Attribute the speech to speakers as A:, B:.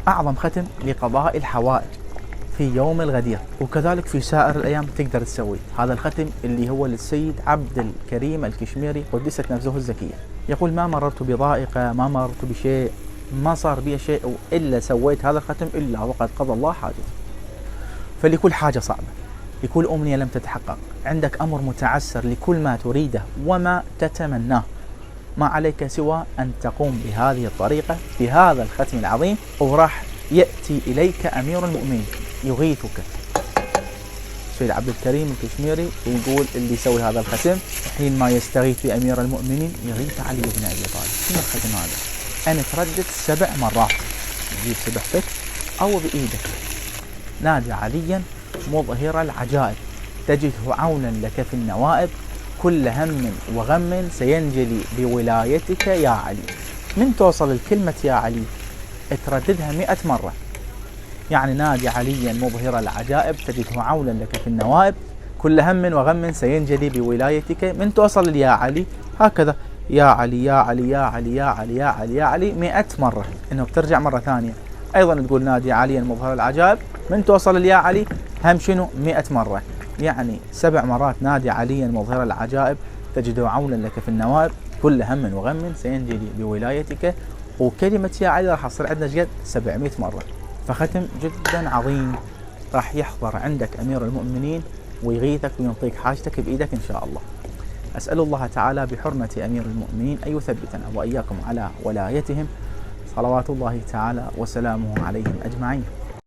A: أعظم ختم لقضاء الحوائج في يوم الغدير، وكذلك في سائر الأيام تقدر تسوي هذا الختم اللي هو للسيد عبد الكريم الكشميري قدست نفسه الزكية. يقول: ما مررت بضائقة، ما مررت بشيء، ما صار بي شيء إلا سويت هذا الختم إلا وقد قضى الله حاجتي. فلكل حاجة صعبة، لكل أمنية لم تتحقق، عندك أمر متعسر لكل ما تريده وما تتمناه، ما عليك سوى أن تقوم بهذه الطريقة بهذا الختم العظيم، وراح يأتي إليك أمير المؤمنين يغيثك. سيد عبد الكريم الكشميري يقول: اللي يسوي هذا الختم حين ما يستغيث بأمير المؤمنين يغيث علي بن أبي طالب. شنو الختم هذا؟ أن تردد 7 مرات، تجيب سبحتك أو بإيدك: نادي عليا مظهر العجائب تجده عونا لك في النوائب، كل هم وغم سينجلي بولايتك يا علي. من توصل الكلمة يا علي ترددها 100 مرة، يعني نادي عليا مظهر العجائب تجده عونا لك في النوائب، كل هم وغم سينجلي بولايتك. من توصل يا علي هكذا: يا علي يا علي يا علي يا علي يا علي يا علي 100 مرة. انه بترجع مرة ثانية ايضا تقول: نادي عليا مظهر العجائب، من توصل يا علي هم شنو 100 مرة، يعني 7 مرات نادي عليا مظهر العجائب تجده عونا لك في النوائب، كل هم وغم سينجلي بولايتك. وكلمة يا علي راح تصير عندنا جد 700 مرة. فختم جدا عظيم، راح يحضر عندك أمير المؤمنين ويغيثك وينطيك حاجتك بإيدك إن شاء الله. أسأل الله تعالى بحرمة أمير المؤمنين أن يثبتنا وإياكم على ولايتهم، صلوات الله تعالى وسلامه عليهم أجمعين.